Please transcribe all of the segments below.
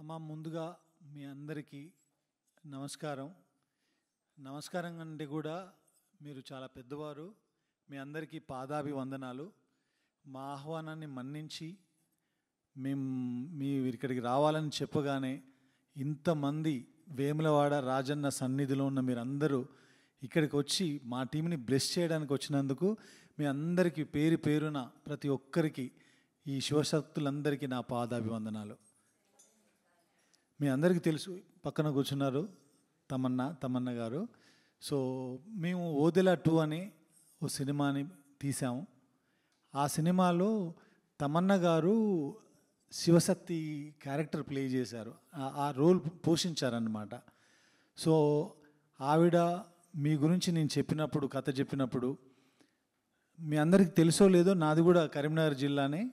అమ్మ ముందుగా మీ అందరికీ నమస్కారం. నమస్కారం అంటే కూడా మీరు చాలా పెద్దవారు. మీ అందరికీ పాదాభివందనాలు. మా ఆహ్వానాన్ని మన్నించి మీ ఇక్కడికి రావాలని చెప్పగానే ఇంతమంది వేములవాడ రాజన్న సన్నిధిలో ఉన్న మీరందరూ ఇక్కడికి వచ్చి మా టీంని బ్లెస్ చేయడానికి వచ్చినందుకు మీ అందరికీ పేరు పేరున ప్రతి ఒక్కరికి ఈ శివశక్తులందరికీ నా పాదాభివందనాలు. మీ అందరికీ తెలుసు, పక్కన కూర్చున్నారు తమన్నా గారు. సో మేము ఓదెల 2 అనే ఓ సినిమాని తీసాము. ఆ సినిమాలో తమన్నా గారు శివశక్తి క్యారెక్టర్ ప్లే చేశారు, ఆ రోల్ పోషించారన్నమాట. సో ఆవిడ మీ గురించి నేను చెప్పినప్పుడు, కథ చెప్పినప్పుడు, మీ అందరికీ తెలుసో లేదో, నాది కూడా కరీంనగర్ జిల్లానే.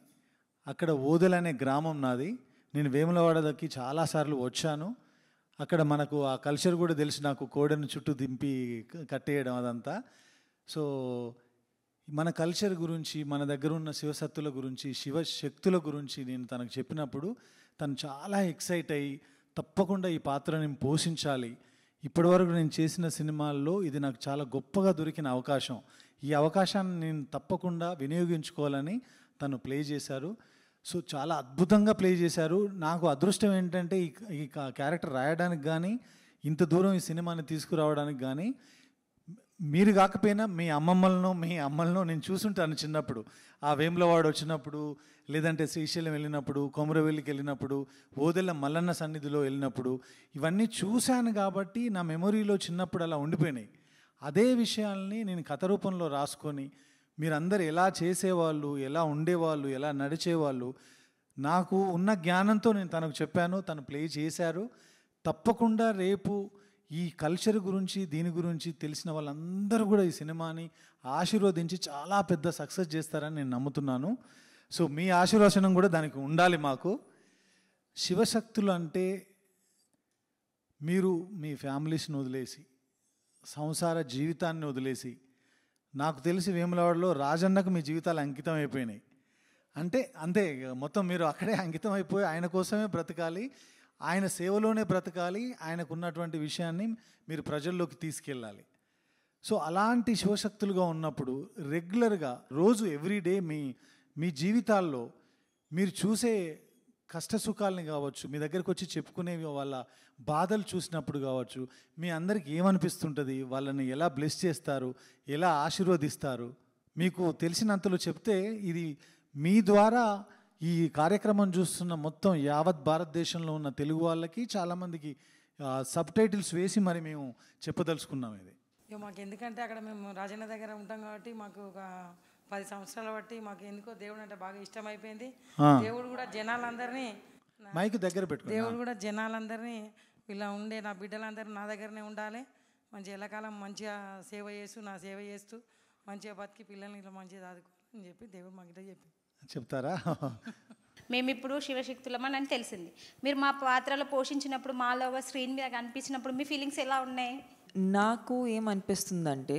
అక్కడ ఓదెల అనే గ్రామం నాది. నేను వేములవాడకి చాలాసార్లు వచ్చాను. అక్కడ మనకు ఆ కల్చర్ కూడా తెలిసి, నాకు కోడెను చుట్టూ దింపి కట్టేయడం అదంతా. సో మన కల్చర్ గురించి, మన దగ్గర ఉన్న శివశక్తుల గురించి, శివశక్తుల గురించి నేను తనకు చెప్పినప్పుడు తను చాలా ఎక్సైట్ అయ్యి, తప్పకుండా ఈ పాత్ర నేను పోషించాలి, ఇప్పటివరకు నేను చేసిన సినిమాల్లో ఇది నాకు చాలా గొప్పగా దొరికిన అవకాశం, ఈ అవకాశాన్ని నేను తప్పకుండా వినియోగించుకోవాలని తను ప్లే చేశారు. సో చాలా అద్భుతంగా ప్లే చేశారు. నాకు అదృష్టం ఏంటంటే ఈ క్యారెక్టర్ రాయడానికి కానీ, ఇంత దూరం ఈ సినిమాని తీసుకురావడానికి కానీ, మీరు కాకపోయినా మీ అమ్మలను నేను చూసుంటాను చిన్నప్పుడు. ఆ వేములవాడ వచ్చినప్పుడు, లేదంటే శ్రీశైలం వెళ్ళినప్పుడు, కొమరవెల్లికి వెళ్ళినప్పుడు, ఓదెల మల్లన్న సన్నిధిలో వెళ్ళినప్పుడు ఇవన్నీ చూశాను కాబట్టి నా మెమొరీలో చిన్నప్పుడు అలా ఉండిపోయినాయి. అదే విషయాల్ని నేను కథ రూపంలో రాసుకొని, మీరందరూ ఎలా చేసేవాళ్ళు, ఎలా ఉండేవాళ్ళు, ఎలా నడిచేవాళ్ళు, నాకు ఉన్న జ్ఞానంతో నేను తనకు చెప్పాను. తను ప్లే చేశారు. తప్పకుండా రేపు ఈ కల్చర్ గురించి, దీని గురించి తెలిసిన వాళ్ళందరూ కూడా ఈ సినిమాని ఆశీర్వదించి చాలా పెద్ద సక్సెస్ చేస్తారని నేను నమ్ముతున్నాను. సో మీ ఆశీర్వచనం కూడా దానికి ఉండాలి మాకు. శివశక్తులు అంటే మీరు మీ ఫ్యామిలీస్ని వదిలేసి, సంసార జీవితాన్ని వదిలేసి, నాకు తెలిసి వేములవాడలో రాజన్నకు మీ జీవితాలు అంకితం అయిపోయినాయి. అంతే మొత్తం మీరు అక్కడే అంకితం అయిపోయి ఆయన కోసమే బ్రతకాలి, ఆయన సేవలోనే బ్రతకాలి, ఆయనకు ఉన్నటువంటి విషయాన్ని మీరు ప్రజల్లోకి తీసుకెళ్ళాలి. సో అలాంటి శివశక్తులుగా ఉన్నప్పుడు రెగ్యులర్గా రోజు ఎవ్రీడే మీ జీవితాల్లో మీరు చూసే కష్టసుఖాలని కావచ్చు, మీ దగ్గరకు వచ్చి చెప్పుకునేవి వాళ్ళ బాధలు చూసినప్పుడు కావచ్చు, మీ అందరికీ ఏమనిపిస్తుంటుంది, వాళ్ళని ఎలా బ్లెస్ చేస్తారు, ఎలా ఆశీర్వదిస్తారు, మీకు తెలిసినంతలో చెప్తే ఇది మీ ద్వారా ఈ కార్యక్రమం చూస్తున్న మొత్తం యావత్ భారతదేశంలో ఉన్న తెలుగు వాళ్ళకి చాలామందికి సబ్ టైటిల్స్ వేసి మరి మేము చెప్పదలుచుకున్నాం. ఇది మాకు ఎందుకంటే అక్కడ మేము రాజన్న దగ్గర ఉంటాం కాబట్టి మాకు ఒక 10 సంవత్సరాల బట్టి మాకు ఎందుకో దేవుడు అంటే బాగా ఇష్టం అయిపోయింది. దేవుడు కూడా జనాలందరినీ మైక్ దగ్గర పెట్టుకో. దేవుడు కూడా జనాలందరినీ ఇలా ఉండే నా బిడ్డలందరూ నా దగ్గరనే ఉండాలి, మంచిగా ఎల్లకాలం మంచిగా సేవ చేస్తూ మంచిగా బతికి పిల్లల్ని ఇలా మంచిగా ఆదుకోవాలని చెప్పి దేవుడు మాకు ఇట్లా చెప్తారా. మేము ఇప్పుడు శివశక్తులమని అని తెలిసింది. మీరు మా పాత్రలో పోషించినప్పుడు, మాలో స్క్రీన్ మీద కనిపించినప్పుడు మీ ఫీలింగ్స్ ఎలా ఉన్నాయి? నాకు ఏమనిపిస్తుందంటే,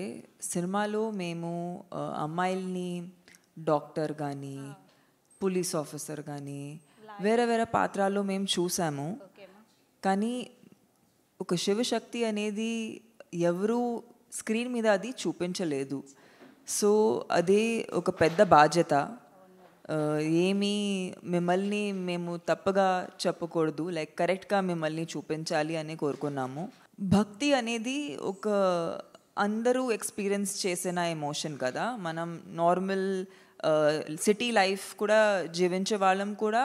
సినిమాలో మేము అమ్మాయిల్ని డాక్టర్ కానీ, పోలీస్ ఆఫీసర్ కానీ, వేరే వేరే పాత్రల్లో మేము చూసాము. కానీ ఒక శివశక్తి అనేది ఎవరు స్క్రీన్ మీద అది చూపించలేదు. సో అదే ఒక పెద్ద బాధ్యత. మిమ్మల్ని మేము తప్పగా చెప్పకూడదు, లైక్ కరెక్ట్గా మిమ్మల్ని చూపించాలి అని కోరుకున్నాము. భక్తి అనేది ఒక అందరూ ఎక్స్పీరియన్స్ చేసిన ఎమోషన్ కదా. మనం నార్మల్ సిటీ లైఫ్ కూడా జీవించే వాళ్ళం కూడా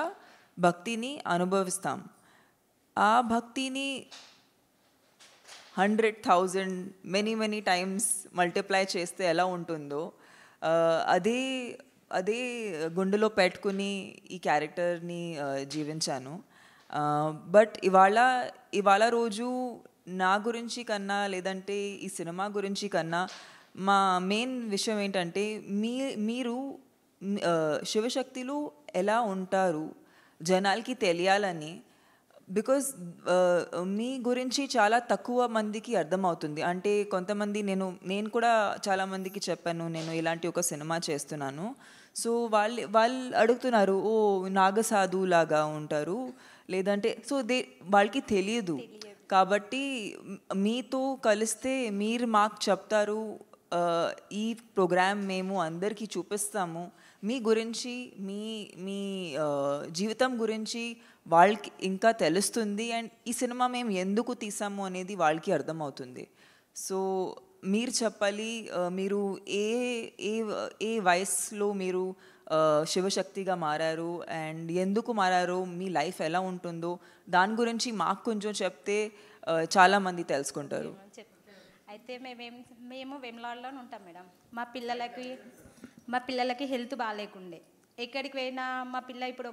భక్తిని అనుభవిస్తాం. ఆ భక్తిని 100,000 మెనీ టైమ్స్ మల్టిప్లై చేస్తే ఎలా ఉంటుందో అదే గుండెలో పెట్టుకుని ఈ క్యారెక్టర్ని జీవించాను. బట్ ఇవాళ రోజు నా గురించి కన్నా, లేదంటే ఈ సినిమా గురించి కన్నా, మా మెయిన్ విషయం ఏంటంటే మీరు శివశక్తులు ఎలా ఉంటారు జనాలకి తెలియాలని. బికాజ్ మీ గురించి చాలా తక్కువ మందికి అర్థమవుతుంది. అంటే కొంతమంది నేను కూడా చాలామందికి చెప్పాను, నేను ఇలాంటి ఒక సినిమా చేస్తున్నాను. సో వాళ్ళు అడుగుతున్నారు, ఓ నాగసాధు లాగా ఉంటారు లేదంటే, సో వాళ్ళకి తెలియదు. కాబట్టి మీతో కలిస్తే మీరు మాకు చెప్తారు, ఈ ప్రోగ్రామ్ మేము అందరికీ చూపిస్తాము, మీ గురించి మీ మీ జీవితం గురించి వాళ్ళకి ఇంకా తెలుస్తుంది, అండ్ ఈ సినిమా మేము ఎందుకు తీసాము అనేది వాళ్ళకి అర్థమవుతుంది. సో మీరు చెప్పాలి, మీరు ఏ ఏ ఏ వయసులో మీరు శివశక్తిగా మారారు అండ్ ఎందుకు మారారు, మీ లైఫ్ ఎలా ఉంటుందో దాని గురించి మాకు కొంచెం చెప్తే చాలామంది తెలుసుకుంటారు. అయితే మేము వెమ్లాడ్లోనే ఉంటాం మేడం. మా పిల్లలకి హెల్త్ బాగాలేకుండే, ఎక్కడికి పోయినా మా పిల్ల ఇప్పుడు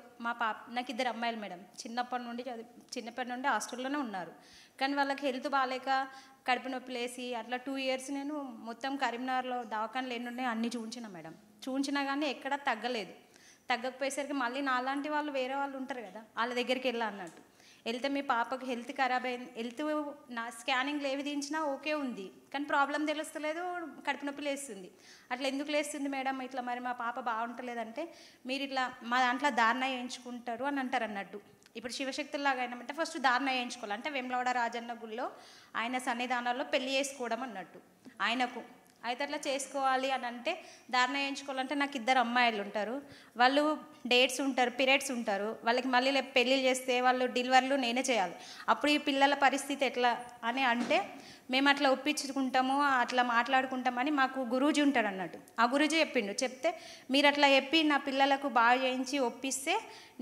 నాకు 2 అమ్మాయిలు మేడం. చిన్నప్పటి నుండి హాస్టల్లోనే ఉన్నారు. కానీ వాళ్ళకి హెల్త్ బాగాలేక కడుపు నొప్పి లేసి అట్లా 2 years నేను మొత్తం కరీంనగర్లో దవాఖానలు ఎన్ని ఉన్నాయో అన్నీ చూపించిన మేడం. చూపించినా కానీ ఎక్కడా తగ్గలేదు. తగ్గకపోయేసరికి మళ్ళీ నాలాంటి వాళ్ళు వేరే వాళ్ళు ఉంటారు కదా, వాళ్ళ దగ్గరికి అన్నట్టు వెళ్తే మీ పాపకు హెల్త్ ఖరాబ్ అయింది, హెల్త్ నా స్కానింగ్లు ఏవి తీయించినా ఓకే ఉంది, కానీ ప్రాబ్లం తెలుస్తలేదు, కడుపు నొప్పి లేస్తుంది. అట్లా ఎందుకు లేస్తుంది మేడం, ఇట్లా మరి మా పాప బాగుంటలేదంటే మీరు ఇట్లా మా దాంట్లో ధారణ వేయించుకుంటారు అని అంటారు అన్నట్టు. ఇప్పుడు శివశక్తుల్లాగా అయినామంటే ఫస్ట్ ధారణ వేయించుకోవాలి. అంటే వేములవాడ రాజన్న గుళ్ళో ఆయన సన్నిధానాల్లో పెళ్లి చేసుకోవడం అన్నట్టు ఆయనకు. అయితే అట్లా చేసుకోవాలి అని అంటే ధారణ వేయించుకోవాలంటే నాకు 2 అమ్మాయిలు ఉంటారు, వాళ్ళు డేట్స్ ఉంటారు, పీరియడ్స్ ఉంటారు, వాళ్ళకి మళ్ళీ పెళ్ళిళ్ళు చేస్తే వాళ్ళు డెలివరీలు నేనే చేయాలి. అప్పుడు ఈ పిల్లల పరిస్థితి ఎట్లా అని అంటే మేము అట్లా ఒప్పించుకుంటాము, అట్లా మాట్లాడుకుంటామని మాకు గురూజీ ఉంటాడు అన్నట్టు. ఆ గురూజీ చెప్తే మీరు అట్లా చెప్పి నా పిల్లలకు బాగా చేయించి ఒప్పిస్తే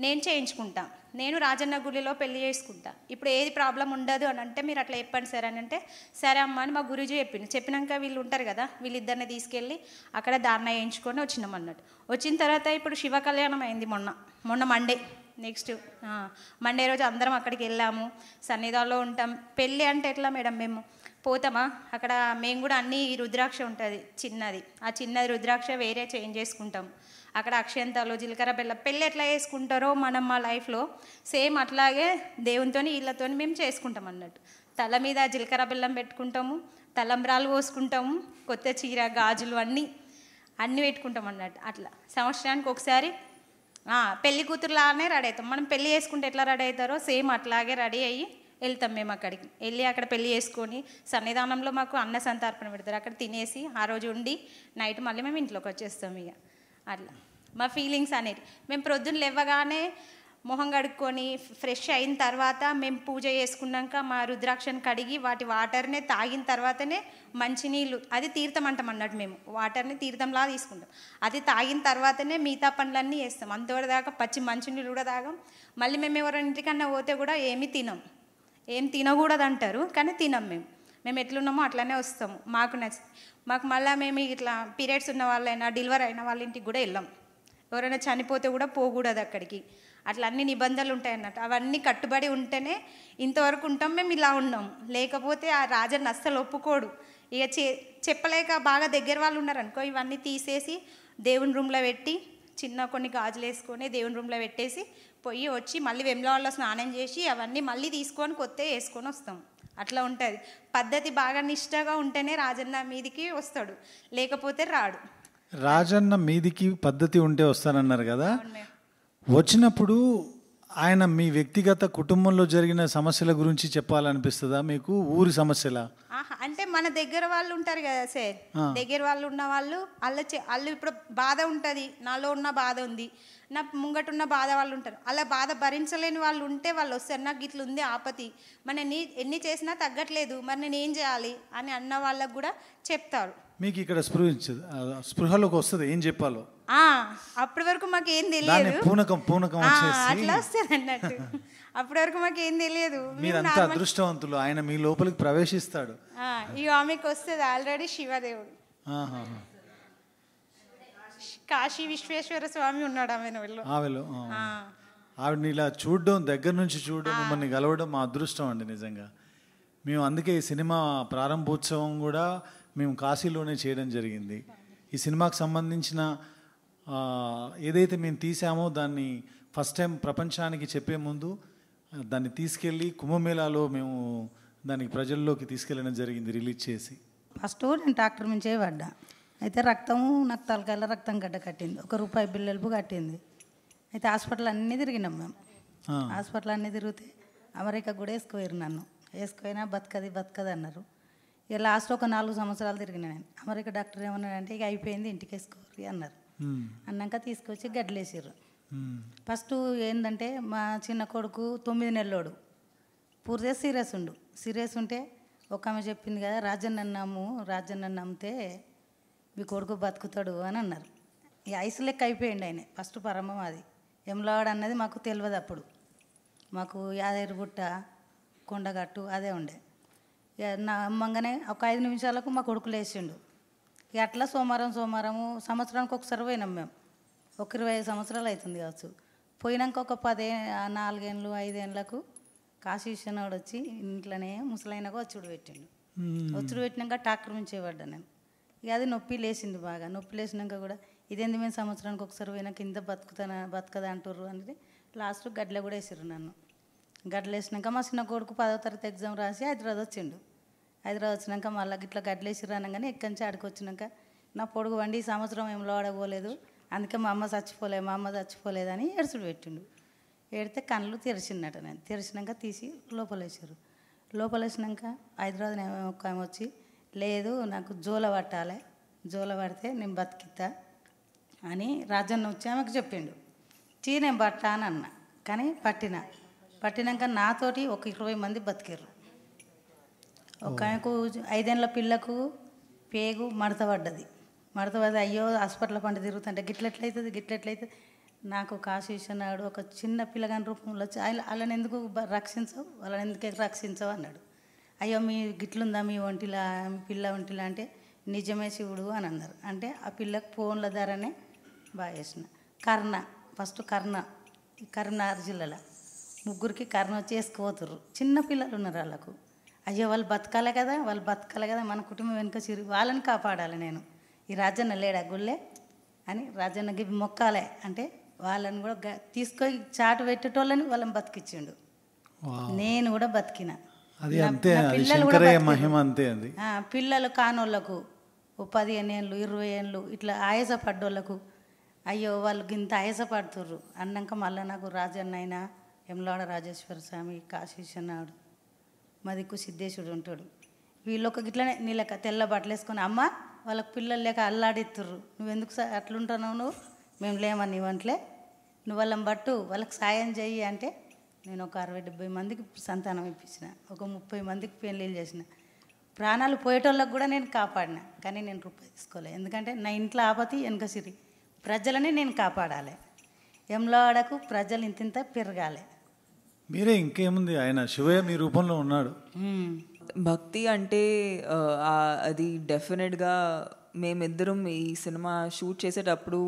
నేను చేయించుకుంటా, నేను రాజన్న గుడిలో పెళ్లి చేసుకుంటా, ఇప్పుడు ఏది ప్రాబ్లం ఉండదు అని అంటే మీరు అట్లా చెప్పండి సార్ అని అంటే సరే అమ్మ అని మా గురూజీ చెప్పినాక వీళ్ళు ఉంటారు కదా, వీళ్ళిద్దరిని తీసుకెళ్ళి అక్కడ ధారణ వేయించుకొని వచ్చినాం అన్నట్టు. వచ్చిన తర్వాత ఇప్పుడు శివ కళ్యాణం అయింది మొన్న మండే. నెక్స్ట్ మండే రోజు అందరం అక్కడికి వెళ్ళాము, సన్నిధానంలో ఉంటాం. పెళ్ళి అంటే ఎట్లా మేడం, మేము పోతామా అక్కడ, మేము కూడా అన్ని రుద్రాక్ష ఉంటుంది చిన్నది, ఆ చిన్నది రుద్రాక్ష వేరే చేంజ్ చేసుకుంటాం. అక్కడ అక్షంతాలు, జీలకర్ర బెల్లం పెళ్ళి ఎట్లా చేసుకుంటారో మనం మా లైఫ్లో సేమ్ అట్లాగే దేవునితో వీళ్ళతో మేము చేసుకుంటాం అన్నట్టు. తల మీద జీలకర్ర బెల్లం పెట్టుకుంటాము, తలంబ్రాలు పోసుకుంటాము, కొత్త చీర గాజులు అన్నీ పెట్టుకుంటాం అన్నట్టు. అట్లా సంవత్సరానికి ఒకసారి పెళ్లి కూతురులానే రెడీ అవుతాం. మనం పెళ్ళి చేసుకుంటే ఎట్లా రెడీ అవుతారో సేమ్ అట్లాగే రెడీ అయ్యి వెళ్తాం. మేము అక్కడికి వెళ్ళి అక్కడ పెళ్ళి చేసుకొని సన్నిధానంలో మాకు అన్న సంతర్పణ పెడతారు, అక్కడ తినేసి ఆ రోజు ఉండి నైట్ మళ్ళీ మేము ఇంట్లోకి వచ్చేస్తాం. ఇక అట్లా మా ఫీలింగ్స్ అనేవి. మేము ప్రొద్దున లేవగానే మొహం కడుక్కొని ఫ్రెష్ అయిన తర్వాత మేము పూజ చేసుకున్నాక మా రుద్రాక్షను కడిగి వాటి వాటర్నే తాగిన తర్వాతనే మంచినీళ్ళు, అది తీర్థం అంటాం అన్నట్టు. మేము వాటర్ని తీర్థంలా తీసుకుంటాం, అది తాగిన తర్వాతనే మిగతా పనులన్నీ చేస్తాం. అంతవరదాకా పచ్చి మంచినీళ్ళు కూడా తాగం. మళ్ళీ మేము ఎవరైనా ఇంటికన్నా పోతే కూడా ఏమీ తినం, ఏం తినకూడదు అంటారు కానీ తినం. మేము ఎట్లున్నామో అట్లనే వస్తాము, మాకు నచ్చింది. మాకు మళ్ళీ మేము ఇట్లా పీరియడ్స్ ఉన్న వాళ్ళైనా డెలివరీ అయిన వాళ్ళ ఇంటికి కూడా వెళ్ళాం, ఎవరైనా చనిపోతే కూడా పోకూడదు అక్కడికి, అట్లా అన్ని నిబంధనలు ఉంటాయి అన్నట్టు. అవన్నీ కట్టుబడి ఉంటేనే ఇంతవరకు ఉంటాం. మేము ఇలా ఉన్నాం, లేకపోతే ఆ రాజన్న అస్సలు ఒప్పుకోడు. ఇక చెప్పలేక బాగా దగ్గర వాళ్ళు ఉన్నారనుకో, ఇవన్నీ తీసేసి దేవుని రూమ్లో పెట్టి చిన్న కొన్ని గాజులు వేసుకొని దేవుని రూమ్లో పెట్టేసి పోయి వచ్చి మళ్ళీ వెమ్లవాడలో స్నానం చేసి అవన్నీ మళ్ళీ తీసుకొని కొత్త వేసుకొని వస్తాం. అట్లా ఉంటుంది పద్ధతి. బాగా నిష్టగా ఉంటేనే రాజన్న మీదికి వస్తాడు, లేకపోతే రాడు. రాజన్న మీదికి పద్ధతి ఉంటే వస్తానన్నారు కదా, వచ్చినప్పుడు ఆయన మీ వ్యక్తిగత కుటుంబంలో జరిగిన సమస్యల గురించి చెప్పాలనిపిస్తుందా మీకు, ఊరి సమస్యల? అంటే మన దగ్గర వాళ్ళు ఉంటారు కదా సార్, దగ్గర వాళ్ళు ఉన్న వాళ్ళు వాళ్ళు ఇప్పుడు బాధ ఉంటుంది, నాలో ఉన్న బాధ ఉంది, నా ముంగటున్న బాధ వాళ్ళు ఉంటారు, అలా బాధ భరించలేని వాళ్ళు ఉంటే వాళ్ళు వస్తారు, నాకు ఇట్లా ఉంది ఆపతి, మన ఎన్ని చేసినా తగ్గట్లేదు, మరి నేను ఏం చేయాలి అని అన్న వాళ్ళకు కూడా చెప్తారు. మీకు ఇక్కడ స్పృహలోకి వస్తుంది ఏం చెప్పాలో, అప్పటి వరకు మాకు ఏం తెలియదు, పూనకం అట్లా వస్తుంది అన్నట్టు. అప్పటి వరకు మాకు ఏం తెలియదు. మీరంతా అదృష్టవంతులు, ఆయన మీ లోపలికి ప్రవేశిస్తాడు. ఇక ఆమెకు వస్తుంది ఆల్రెడీ శివదేవుడు, కాశీ విశ్వేశ్వర స్వామి ఉన్నాడు ఆమెలో. ఆవిడని ఇలా చూడడం, దగ్గర నుంచి చూడడం, మిమ్మల్ని కలవడం మా అదృష్టం అండి నిజంగా. మేము అందుకే ఈ సినిమా ప్రారంభోత్సవం కూడా మేము కాశీలోనే చేయడం జరిగింది. ఈ సినిమాకు సంబంధించిన ఏదైతే మేము తీసామో దాన్ని ఫస్ట్ టైం ప్రపంచానికి చెప్పే ముందు దాన్ని తీసుకెళ్ళి కుంభమేళాలో మేము దానికి ప్రజల్లోకి తీసుకెళ్ళడం జరిగింది రిలీజ్ చేసి. ఫస్ట్ నేను డాక్టర్ నుంచే పడ్డా. అయితే రక్తము నాకు తలకాయల రక్తం గడ్డ కట్టింది, ₹1 బిల్లెలుపు కట్టింది. అయితే హాస్పిటల్ అన్నీ తిరిగినాం మేము. హాస్పిటల్ అన్నీ తిరిగితే అమెరికా కూడా వేసుకుపోయారు నన్ను. వేసుకుపోయినా బతకది అన్నారు. ఇక లాస్ట్ ఒక 4 సంవత్సరాలు తిరిగిన నేను. అమెరికా డాక్టర్ ఏమన్నాడంటే ఇక అయిపోయింది ఇంటికి వేసుకోరు అన్నారు. అన్నాక తీసుకొచ్చి గడ్డలేసారు. ఫస్ట్ ఏంటంటే మా చిన్న కొడుకు 9 నెలలోడు పూర్తిగా సీరియస్ ఉంటే ఒక ఆమె చెప్పింది కదా, రాజన్న నమ్మితే మీ కొడుకు బతుకుతాడు అని అన్నారు. ఈ ఐసు లెక్క అయిపోయింది ఆయన. ఫస్ట్ పరమం అది ఎమ్లవాడ అన్నది మాకు తెలియదు అప్పుడు. మాకు యాదగిరిగుట్ట కొండగట్టు అదే ఉండే. ఇక నా అమ్మంగానే ఒక 5 నిమిషాలకు మా కొడుకు లేచిండు. ఇక అట్లా సోమవారము సంవత్సరానికి ఒకసారి పోయినాం మేము. ఒక 25 సంవత్సరాలు అవుతుంది కావచ్చు. పోయినాక ఒక 4 ఏళ్ళు 5 ఏళ్ళకు కాశీ విశ్వనాథుడు వచ్చి ఇంట్లోనే ముసలైనగా వచ్చుడు పెట్టిండు. వచ్చుడు పెట్టినాక ట్రాక్టర్ నుంచి పడ్డా నేను. ఇక అది నొప్పి లేచింది బాగా. నొప్పి లేచినాక కూడా ఇదేంది మేము సంవత్సరానికి ఒకసారి పోయినాక ఇంత బతకదా అంటారు అని లాస్ట్ గడ్డలో కూడా వేసారు నన్ను. గడ్డలు వేసినాక మా చిన్న కొడుకు 10వ తరగతి ఎగ్జామ్ రాసి హైదరాబాద్ వచ్చిండు. హైదరాబాద్ వచ్చినాక మళ్ళీ ఇట్లా గడ్డలు వేసిర్రు అనగానే ఎక్కడి నుంచి ఆడికి వచ్చినాక నా పొడుగు వండి ఈ సంవత్సరం ఏం లోడపోలేదు, అందుకే మా అమ్మ చచ్చిపోలేదని ఏడుచుడు పెట్టిండు. ఏడితే కళ్ళు తెరిచిందట. నేను తెరిచినాక తీసి లోపలేసారు. లోపలేసినాక హైదరాబాద్ ఒక ఆమె వచ్చి లేదు నాకు జోల పట్టాలి, జోల పడితే నేను బతికితా అని రాజన్న వచ్చి ఆమెకు చెప్పిండు. నేను పట్టా అని అన్నా. కానీ పట్టినాక నాతోటి ఒక 20 మంది బతికారు. ఒక ఆమెకు 5 ఏళ్ళ పిల్లకు పేగు మడత పడ్డది. అయ్యో హాస్పిటల్ పంట తిరుగుతుంటే గిట్లెట్లయితుంది. నాకు కాశీ విశ్వనాథుడు ఒక చిన్న పిల్లగాని రూపంలో వచ్చి వాళ్ళని ఎందుకు రక్షించవు, వాళ్ళని ఎందుకు రక్షించవు అన్నాడు. అయ్యో మీ గిట్లుందా మీ ఒంటిలా, మీ పిల్ల ఒంటిలా అంటే నిజమే శివుడు అని అన్నారు. అంటే ఆ పిల్లకు ఫోన్ల ధరనే బాగా చేసిన. ఫస్ట్ కరీంనగర్ జిల్లాలో 3 కర్ణ వచ్చి వేసుకుపోతుర్రు. చిన్న పిల్లలు ఉన్నారు వాళ్ళకు. అయ్యో వాళ్ళు బతకాలి కదా, మన కుటుంబం వెనుక వాళ్ళని కాపాడాలి నేను. ఈ రాజన్న లేడా గుళ్ళే అని రాజన్నకి మొక్కాలే అంటే వాళ్ళని కూడా తీసుకొని చాటు పెట్టేటోళ్ళని వాళ్ళని బతికిచ్చిండు. నేను కూడా బతికిన. పిల్లలు కానోళ్ళకు 15 ఏళ్ళు 20 ఏళ్ళు ఇట్లా ఆయాసపడ్డోళ్ళకు అయ్యో వాళ్ళు ఇంత ఆయాసపడుతుర్రు అన్నాక మళ్ళీ నాకు రాజన్న అయినా యమలాడ రాజేశ్వర స్వామి, కాశీ విశ్వనాథుడు, మా దిక్కు సిద్ధేశ్వరుడు ఉంటాడు. వీళ్ళు ఒక గిట్లనే నీళ్ళక తెల్ల బట్టలు వేసుకొని అమ్మ వాళ్ళకి పిల్లలు లేక అల్లాడిస్తుర్రు, నువ్వెందుకు అట్లుంటున్నావు, మేము లేమని ఇవ్వంట్లే, నువ్వు వాళ్ళని బట్టు వాళ్ళకి సాయం చెయ్యి అంటే నేను ఒక 60-70 మందికి సంతానం ఇప్పించిన, ఒక 30 మందికి పెళ్ళిళ్ళు చేసిన. ప్రాణాలు పోయేటోళ్ళకి కూడా నేను కాపాడిన. కానీ నేను రూపాయి తీసుకోలేదు. ఎందుకంటే నా ఇంట్లో ఆపతి వెనక సిరి, ప్రజలని నేను కాపాడాలి. యమలాడకు ప్రజలు ఇంత పెరగాలి. మీరే ఇంకేముంది, ఆయన శివయ్య మీ రూపంలో ఉన్నాడు. భక్తి అంటే అది డెఫినెట్గా మేమిద్దరం ఈ సినిమా షూట్ చేసేటప్పుడు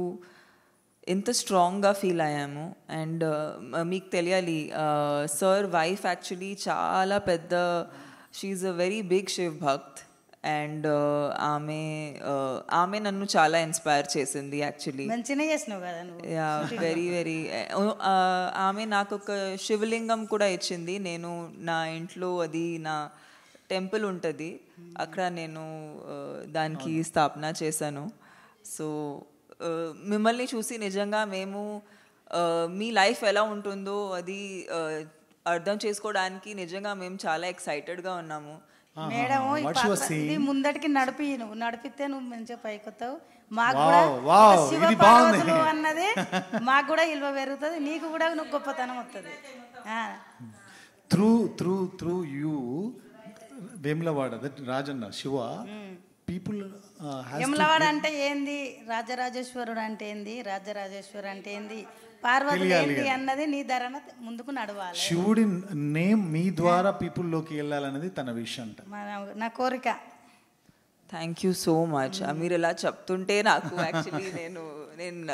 ఎంత స్ట్రాంగ్గా ఫీల్ అయ్యాము. అండ్ మీకు తెలియాలి సర్ వైఫ్ యాక్చువల్లీ చాలా పెద్ద, she's a very big Shiv bhakt. And ఆమె నన్ను చాలా ఇన్స్పైర్ చేసింది యాక్చువల్లీ. Yeah very very. ఆమె నాకు ఒక శివలింగం కూడా ఇచ్చింది. నేను నా ఇంట్లో అది నా టెంపుల్ ఉంటుంది, అక్కడ నేను దానికి స్థాపన చేశాను. సో మిమ్మల్ని చూసి నిజంగా మేము మీ లైఫ్ ఎలా ఉంటుందో అది అర్థం చేసుకోవడానికి నిజంగా మేము చాలా ఎక్సైటెడ్గా ఉన్నాము. మేడం ఇది ముందటికి నడిపితే నువ్వు మంచిగా పైకొస్తావు, మాకు కూడా అన్నది మాకు కూడా విలువ పెరుగుతుంది, నీకు కూడా నువ్వు గొప్పతనం వస్తుంది. Through you Vemulawada Rajanna Shiva people. Vemulawada అంటే ఏంది, రాజరాజేశ్వరుడు అంటే ఏంది, రాజరాజేశ్వరు అంటే ఏంది, పార్వతి ఏంది అన్నది నీ ధరణ ముందుకు నడవాలి. శివుడి నేమ్ మీ ద్వారా పీపుల్ లోకి వెళ్ళాలనేది తన విషయం అంట, నా కోరిక. Thank you so much. మీరు ఇలా చెప్తుంటే నాకు యాక్చువల్లీ నేను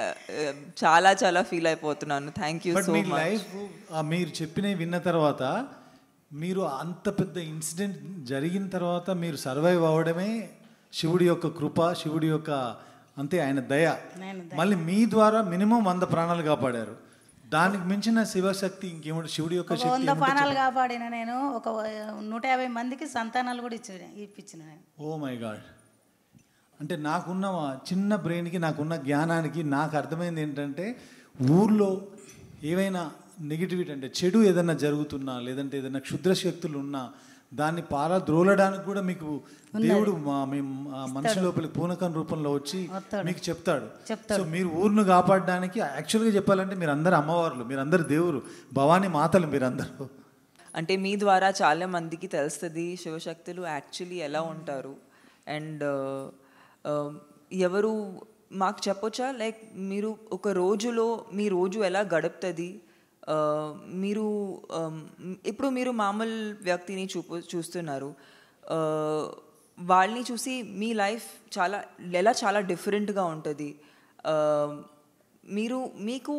చాలా చాలా ఫీల్ అయిపోతున్నాను. Thank you so much. Life మీరు చెప్పినవి విన్న తర్వాత, మీరు అంత పెద్ద ఇన్సిడెంట్ జరిగిన తర్వాత మీరు సర్వైవ్ అవ్వడమే శివుడి యొక్క కృప, శివుడి యొక్క అంతే ఆయన దయ. మళ్ళీ మీ ద్వారా మినిమం 100 ప్రాణాలు కాపాడారు. దానికి మించిన శివశక్తి ఇంకేమంటే శివుడి యొక్క శక్తి. 100 ప్రాణాలు కాపాడిన నేను ఒక 150 మందికి సంతానాలు కూడా ఇప్పించిన. Oh my god. అంటే నాకున్న చిన్న బ్రెయిన్కి, నాకున్న జ్ఞానానికి నాకు అర్థమైంది ఏంటంటే, ఊర్లో ఏవైనా నెగిటివిటీ అంటే చెడు ఏదైనా జరుగుతున్నా, లేదంటే ఏదైనా క్షుద్ర శక్తులు ఉన్నా దాన్ని పారద్రోలడానికి కూడా మీకు దేవుడు మనిషి లోపలికి పూనకం రూపంలో వచ్చి మీకు చెప్తాడు. సో మీరు ఊరును కాపాడడానికి యాక్చువల్గా చెప్పాలంటే మీరు అందరు అమ్మవార్లు, మీరు అందరు దేవురు, భవానీ మాతలు మీరందరూ. అంటే మీ ద్వారా చాలా మందికి తెలుస్తుంది శివశక్తులు యాక్చువల్లీ ఎలా ఉంటారు. అండ్ ఎవరు మాకు చెప్పొచ్చా, లైక్ మీరు ఒక రోజులో మీ రోజు ఎలా గడుపుతుంది? మీరు ఇప్పుడు మీరు మామూలు వ్యక్తిని చూస్తున్నారు, వాళ్ళని చూసి మీ లైఫ్ చాలా డిఫరెంట్గా ఉంటుంది. మీకు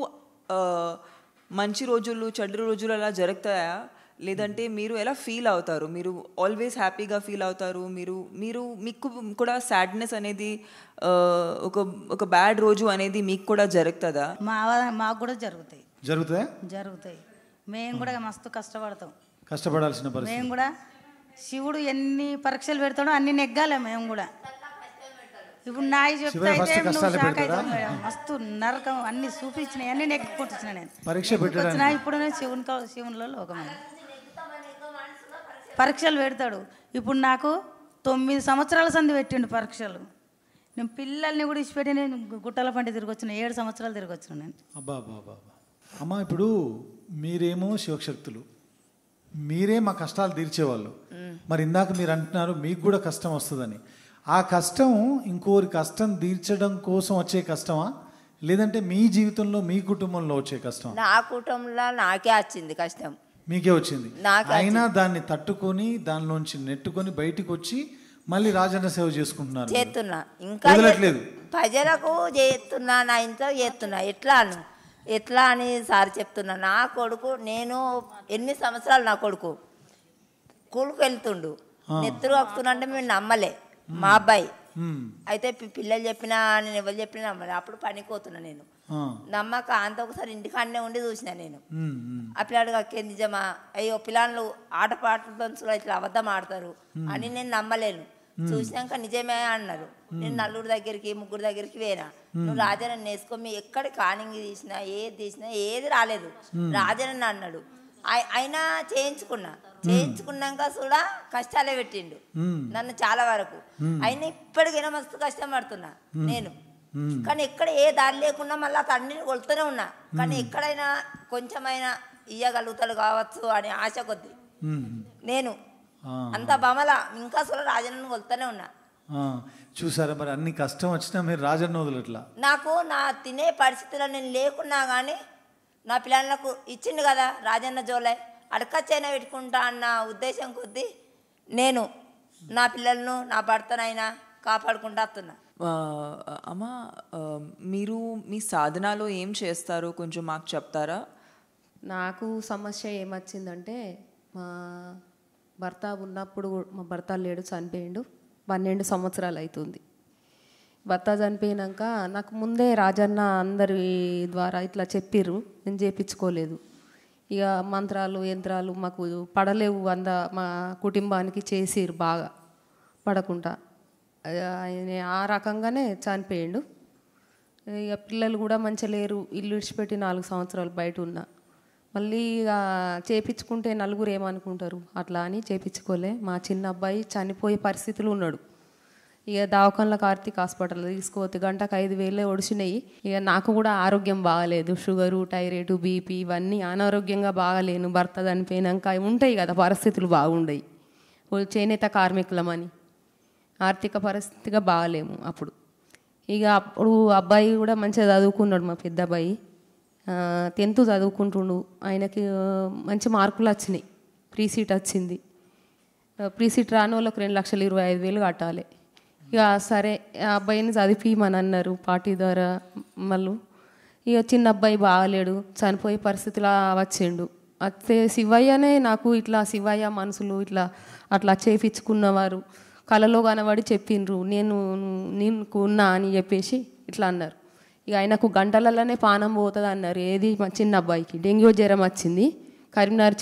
మంచి రోజులు చెడు రోజులు అలా జరుగుతాయా, లేదంటే మీరు ఎలా ఫీల్ అవుతారు? మీరు ఆల్వేస్ హ్యాపీగా ఫీల్ అవుతారు? మీకు కూడా సాడ్నెస్ అనేది ఒక బ్యాడ్ రోజు అనేది మీకు కూడా జరుగుతుందా? మాకు కూడా జరుగుతాయి. మేము కూడా మస్తు కష్టపడాల్సిన పరిస్థితి. మేము కూడా శివుడు ఎన్ని పరీక్షలు పెడతాడో అన్ని నెగ్గాలి మేము కూడా. ఇప్పుడు నాయి చెప్తే అయితే నువ్వు షాక్ అవుతావు మేడం. మస్తు నరకం అన్ని చూపించినాయి, అన్ని నెగ్గుకుంటున్నా నేను. వచ్చినా ఇప్పుడు శివునిలో లోకమైన పరీక్షలు పెడతాడు. ఇప్పుడు నాకు 9 సంవత్సరాల సంది పెట్టిండు పరీక్షలు. నేను పిల్లల్ని కూడా ఇచ్చిపెట్టి నేను గుట్టల పంట తిరిగి వచ్చిన 7 సంవత్సరాలు తిరిగి వచ్చిన నేను. అబ్బా అమ్మ, ఇప్పుడు మీరేమో శివశక్తులు, మీరే మా కష్టాలు తీర్చేవాళ్ళు. మరి ఇందాక మీరు అంటున్నారు మీకు కూడా కష్టం వస్తుందని. ఆ కష్టం ఇంకోరి కష్టం తీర్చడం కోసం వచ్చే కష్టమా, లేదంటే మీ జీవితంలో మీ కుటుంబంలో వచ్చే కష్టమా? నా కుటుంబంలో నాకే వచ్చింది కష్టం. మీకే వచ్చింది. అయినా దాన్ని తట్టుకొని దానిలోంచి నెట్టుకొని బయటికి వచ్చి మళ్ళీ రాజన్న సేవ చేసుకుంటున్నారు. చేస్తున్నా, ఇంకా ప్రజలకు చేస్తున్నా, నా ఇంట్లో చేస్తున్నా. ఎట్లా అని సార్ చెప్తున్నా. నా కొడుకు, నేను 8 సంవత్సరాలు నా కొడుకు స్కూల్కి వెళ్తుండు, నెత్తురు వస్తున్నా అంటే మేము నమ్మలే. మా అబ్బాయి అయితే పిల్లలు చెప్పినా, నేను ఎవరు చెప్పినా నమ్మలే. అప్పుడు పనిపోతున్నా నేను, నమ్మక అంత ఒకసారి ఇంటికాడనే ఉండి చూసిన నేను. ఆ పిల్లాడు అక్కే నిజమా, అయ్యో పిల్లలు ఆటపాటలతో ఇట్లా అబద్ధం ఆడతారు అని నేను నమ్మలేను. చూసినాక నిజమే అన్నారు. నేను నలుగురు దగ్గరికి 3 దగ్గరికి పోయినా. నువ్వు రాజనన్ను వేసుకో, మీ ఎక్కడ కానింగ్ తీసినా ఏది రాలేదు. రాజనన్ను అన్నాడు. అయినా చేయించుకున్నాక కూడా కష్టాలే పెట్టిండు నన్ను చాలా వరకు. అయినా ఇప్పటికైనా మస్తు కష్టపడుతున్నా నేను. కానీ ఎక్కడ ఏ దారి లేకుండా మళ్ళీ తండ్రిని కొలుతూనే ఉన్నా. కానీ ఎక్కడైనా కొంచెమైనా ఇయ్యగలుగుతాడు కావచ్చు అని ఆశ కొద్ది నేను అంత బమల ఇంకా అసలు రాజన్నను కొలుతూనే ఉన్నా. చూసారా మరి, అన్ని కష్టం వచ్చినా మీరు రాజన్న వదలట్లా. నాకు నా తినే పరిస్థితిలో నేను లేకున్నా కానీ నా పిల్లలకు ఇచ్చిండు కదా రాజన్న జోలై, అడకచ్చైనా పెట్టుకుంటా అన్న ఉద్దేశం కొద్దీ నేను నా పిల్లలను నా భర్తనైనా కాపాడుకుంటూ వస్తున్నా. అమ్మ, మీరు మీ సాధనలో ఏం చేస్తారో కొంచెం మాకు చెప్తారా? నాకు సమస్య ఏమొచ్చిందంటే, మా భర్త ఉన్నప్పుడు, మా భర్త లేడు, చనిపోయిండు. 12 సంవత్సరాలు అవుతుంది. భర్త చనిపోయినాక నాకు ముందే రాజన్న అందరి ద్వారా ఇట్లా చెప్పిర్రు, నేను చేయించుకోలేదు. ఇక మంత్రాలు యంత్రాలు మాకు పడలేవు, మా కుటుంబానికి చేసిర్రు బాగా పడకుండా. ఆయన ఆ రకంగానే చనిపోయిండు. ఇక పిల్లలు కూడా మంచిగా లేరు, ఇల్లు విడిచిపెట్టి 4 సంవత్సరాలు బయట ఉన్నా. మళ్ళీ ఇక చేయించుకుంటే నలుగురు ఏమనుకుంటారు అట్లా అని చేయించుకోలే. మా చిన్న అబ్బాయి చనిపోయే పరిస్థితులు ఉన్నాడు. ఇక దవాఖానలో కార్తీక్ హాస్పిటల్ తీసుకోవద్దు, గంటకు 5,000 ఒడిచినాయి. ఇక నాకు కూడా ఆరోగ్యం బాగాలేదు, షుగరు, థైరాయిడ్, బీపీ ఇవన్నీ అనారోగ్యంగా బాగాలేను. భర్త చనిపోయినాక ఉంటాయి కదా పరిస్థితులు బాగుండయి. చేనేత కార్మికులమని ఆర్థిక పరిస్థితిగా బాగాలేము అప్పుడు. ఇక అప్పుడు అబ్బాయి కూడా మంచిగా చదువుకున్నాడు, మా పెద్ద అబ్బాయి 10th చదువుకుంటుండు. ఆయనకి మంచి మార్కులు వచ్చినాయి, ప్రీ సీట్ వచ్చింది. ప్రీ సీట్ రాని వాళ్ళకి 2,25,000 కట్టాలి. ఇక సరే ఆ అబ్బాయిని చదివిమని అన్నారు పార్టీ ద్వారా. మళ్ళీ ఇక చిన్న అబ్బాయి బాగాలేడు, చనిపోయే పరిస్థితిలా వచ్చిండు. అయితే శివయ్యనే నాకు ఇట్లా శివయ్య మనుషులు ఇట్లా అట్లా చేయించుకున్నవారు కళలో కనబడి చెప్పిండ్రు, నీకు ఉన్నా అని చెప్పేసి ఇట్లా అన్నారు. ఇక ఆయనకు గంటలలోనే పానం పోతుంది అన్నారు. ఏది మా చిన్న అబ్బాయికి డెంగ్యూ జ్వరం వచ్చింది. కరీంనగర్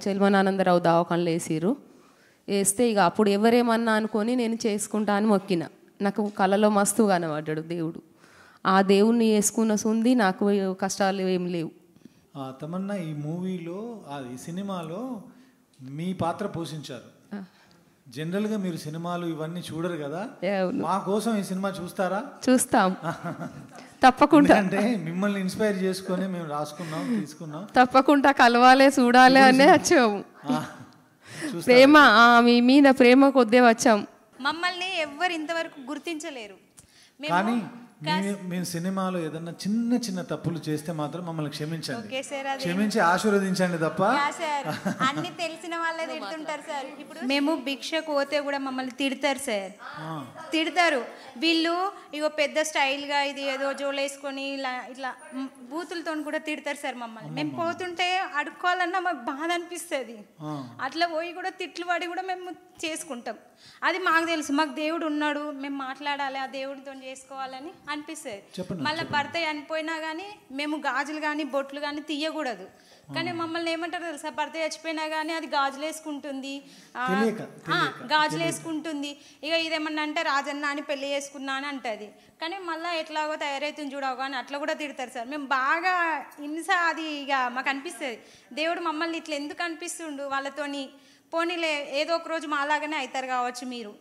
చెల్మనానందరావు దవాఖానలో వేసిర్రు. వేస్తే ఇక అప్పుడు ఎవరేమన్నా అనుకొని నేను చేసుకుంటా అని మొక్కిన. నాకు కళలో మస్తు కనబడ్డాడు దేవుడు. ఆ దేవుణ్ణి వేసుకున్న సుంది నాకు కష్టాలు ఏం లేవు. తమన్నా, ఈ మూవీలో ఈ సినిమాలో మీ పాత్ర పోషించారు. జనరల్గా మీరు సినిమాలు ఇవన్నీ చూడరు కదా, మా కోసం ఈ సినిమా చూస్తారా? చూస్తాం తప్పకుండా. అంటే మిమ్మల్ని ఇన్స్పైర్ చేసుకొని మేము రాసుకున్నాం, తీసుకున్నాం. తప్పకుండా కలవాలి, చూడాలి అనే వచ్చాము. ప్రేమ, మీ మీద ప్రేమ కొద్దే వచ్చాం. మమ్మల్ని ఎవ్వరు ఇంతవరకు గుర్తించలేరు. కానీ మేము సినిమాలో ఏదన్నా చిన్న చిన్న తప్పులు చేస్తే మాత్రం మమ్మల్ని క్షమించండి, క్షమించి ఆశీర్వదించండి తప్ప. అన్ని తెలిసిన వాళ్ళే తిడుతుంటారు సార్. ఇప్పుడు మేము భిక్షకు పోతే కూడా మమ్మల్ని తిడతారు సార్, తిడతారు. వీళ్ళు ఇగో పెద్ద స్టైల్గా ఇది ఏదో జోలేసుకొని ఇలా ఇట్లా బూతులతో కూడా తిడతారు సార్ మమ్మల్ని. మేము పోతుంటే అడుక్కోవాలన్నా మాకు బాధ అనిపిస్తుంది. అట్లా పోయి కూడా తిట్లు పడి కూడా మేము చేసుకుంటాం. అది మాకు తెలుసు, మాకు దేవుడు ఉన్నాడు, మేము మాట్లాడాలి, ఆ దేవుడితో చేసుకోవాలని అనిపిస్తుంది. మళ్ళీ భర్త చనిపోయినా కానీ మేము గాజులు కానీ బొట్లు కానీ తీయకూడదు. కానీ మమ్మల్ని ఏమంటారు తెలుసా, భర్త చచ్చిపోయినా కానీ అది గాజులు వేసుకుంటుంది, గాజులు వేసుకుంటుంది. ఇక ఇదేమన్నా అంటే రాజన్న అని పెళ్లి చేసుకున్నా అని అంటది. కానీ మళ్ళీ ఎట్లాగో తయారైతుంది చూడవు కానీ అట్లా కూడా తిడతారు సార్. మేము బాగా హింస అది ఇక మాకు అనిపిస్తుంది. దేవుడు మమ్మల్ని ఇట్లా ఎందుకు అనిపిస్తుండు వాళ్ళతోని, పోనీలే ఏదో ఒక రోజు మాలాగానే అవుతారు కావచ్చు మీరు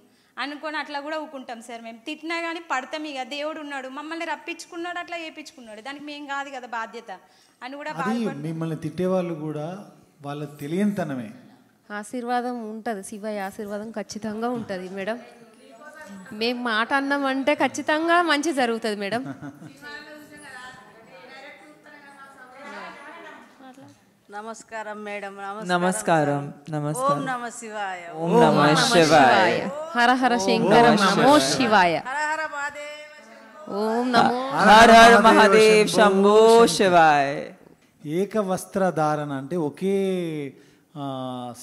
అనుకొని అట్లా కూడా ఊకుంటాం సార్. మేము తిట్టినా కానీ పడతాం. ఇక దేవుడు ఉన్నాడు, మమ్మల్ని రప్పించుకున్నాడు, అట్లా చేయించుకున్నాడు, దానికి మేము కాదు కదా బాధ్యత అని కూడా. మిమ్మల్ని తిట్టేవాళ్ళు కూడా వాళ్ళ తెలియనితనమే. ఆశీర్వాదం ఉంటుంది, శివయ్య ఆశీర్వాదం ఖచ్చితంగా ఉంటుంది మేడం. మేము మాట అన్నామంటే ఖచ్చితంగా మంచి జరుగుతుంది మేడం. నమస్కారం మేడం. నమస్కారం. ఓం నమ శివాయ. ఓం నమ శివాయ. హర హర శంకర నమో శివాయ. హర హర మహాదేవ. ఓం నమో హర హర మహాదేవ్ శంభో శివాయ. ఏకవస్త్రధారణ అంటే ఒకే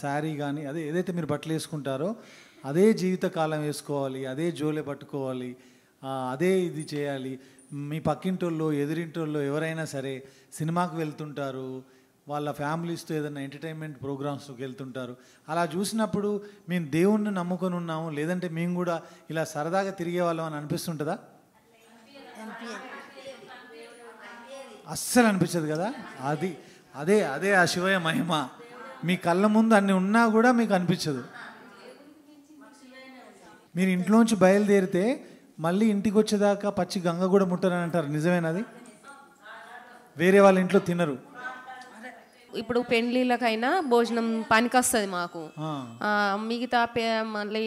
శారీ కానీ అదే ఏదైతే మీరు బట్టలు వేసుకుంటారో అదే జీవితకాలం వేసుకోవాలి, అదే జోలే పట్టుకోవాలి, అదే ఇది చేయాలి. మీ పక్కింటోళ్ళు ఎదురింటోళ్ళు ఎవరైనా సరే సినిమాకు వెళ్తుంటారు, వాళ్ళ ఫ్యామిలీస్తో ఏదైనా ఎంటర్టైన్మెంట్ ప్రోగ్రామ్స్కి వెళ్తుంటారు. అలా చూసినప్పుడు మేము దేవుణ్ణి నమ్ముకొని ఉన్నాము, లేదంటే మేము కూడా ఇలా సరదాగా తిరిగే వాళ్ళం అని అనిపిస్తుంటుందా? అస్సలు అనిపించదు కదా. అదే అదే ఆ శివయ్య మహిమ. మీ కళ్ళ ముందు అన్ని ఉన్నా కూడా మీకు అనిపించదు. మీరు ఇంట్లోంచి బయలుదేరితే మళ్ళీ ఇంటికి వచ్చేదాకా పచ్చి గంగ కూడా ముట్టరని అంటారు, నిజమేనది? వేరే వాళ్ళ ఇంట్లో తినరు. ఇప్పుడు పెళ్ళిళ్ళకైనా భోజనం పనికొస్తుంది మాకు. మిగతా మళ్ళీ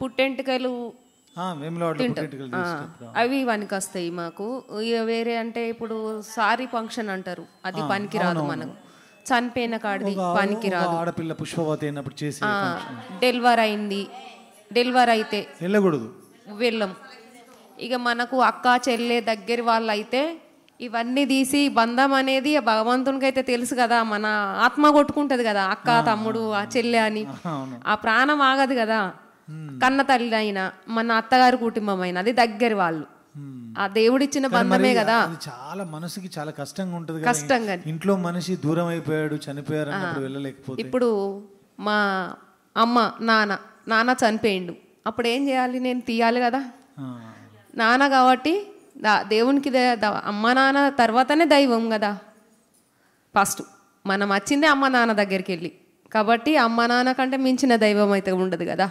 పుట్టెంటుకలు అవి పనికొస్తాయి మాకు. వేరే అంటే ఇప్పుడు సారీ ఫంక్షన్ అంటారు, అది పనికి రాదు మనకు. చనిపోయిన కాడిది పనికి రాదు. ఆడపిల్ల పుష్పవతి అయినప్పుడు చేసి డెలివరీ అయింది, డెలివరీ అయితే వెళ్ళకూడదు, వెళ్ళం. ఇక మనకు అక్క చెల్లె దగ్గర వాళ్ళు అయితే ఇవన్నీ తీసి బంధం అనేది భగవంతునికి అయితే తెలుసు కదా, మన ఆత్మ కొట్టుకుంటది కదా, అక్క తమ్ముడు ఆ చెల్లె అని. ఆ ప్రాణం ఆగదు కదా. కన్న తల్లి అయినా మన అత్తగారి కుటుంబం అయినా అది దగ్గర వాళ్ళు, ఆ దేవుడిచ్చిన బంధమే కదా. చాలా మనసుకి చాలా కష్టంగా ఉంటుంది. కష్టంగా ఇంట్లో మనిషి దూరం అయిపోయాడు, చనిపోయారు అన్నప్పుడు వెళ్ళలేకపోతే. ఇప్పుడు మా అమ్మ నాన్న చనిపోయిండు, అప్పుడు ఏం చేయాలి? నేను తీయాలి కదా. నాన్న కాబట్టి దేవునికి అమ్మ నాన్న తర్వాతనే దైవం కదా. ఫస్ట్ మనం వచ్చిందే అమ్మ నాన్న దగ్గరికి వెళ్ళి, కాబట్టి అమ్మ నాన్న కంటే మించిన దైవం అయితే ఉండదు కదా.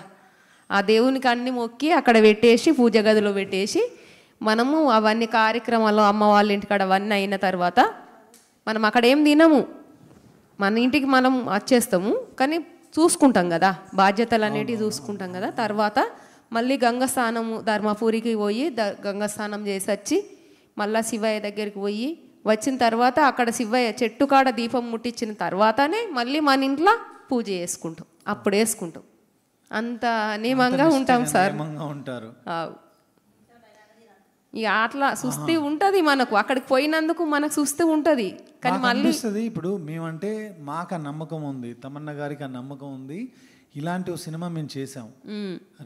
ఆ దేవునికి అన్ని మొక్కి అక్కడ పెట్టేసి పూజ గదిలో పెట్టేసి మనము అవన్నీ కార్యక్రమాలు అమ్మ వాళ్ళ ఇంటికాడ అవన్నీ అయిన తర్వాత మనం అక్కడ ఏం తినము, మన ఇంటికి మనం వచ్చేస్తాము. కానీ చూసుకుంటాం కదా, బాధ్యతలు అనేటివి చూసుకుంటాం కదా. తర్వాత మళ్ళీ గంగస్నానము ధర్మపురికి పోయి గంగస్నానం చేసి వచ్చి మళ్ళీ శివయ్య దగ్గరికి పోయి వచ్చిన తర్వాత అక్కడ శివయ్య చెట్టు కాడ దీపం ముట్టించిన తర్వాతనే మళ్ళీ మన ఇంట్లో పూజ చేసుకుంటాం, అప్పుడు వేసుకుంటాం. అంత నియమంగా ఉంటాం సార్. ఇక అట్లా సుస్థి ఉంటుంది మనకు, అక్కడికి పోయినందుకు మనకు సుస్థి ఉంటుంది. కానీ మళ్ళీ ఇప్పుడు మేమంటే మాకు ఆ నమ్మకం ఉంది, తమన్నా గారికి ఆ నమ్మకం ఉంది. ఇలాంటి ఒక సినిమా మేము చేసాము,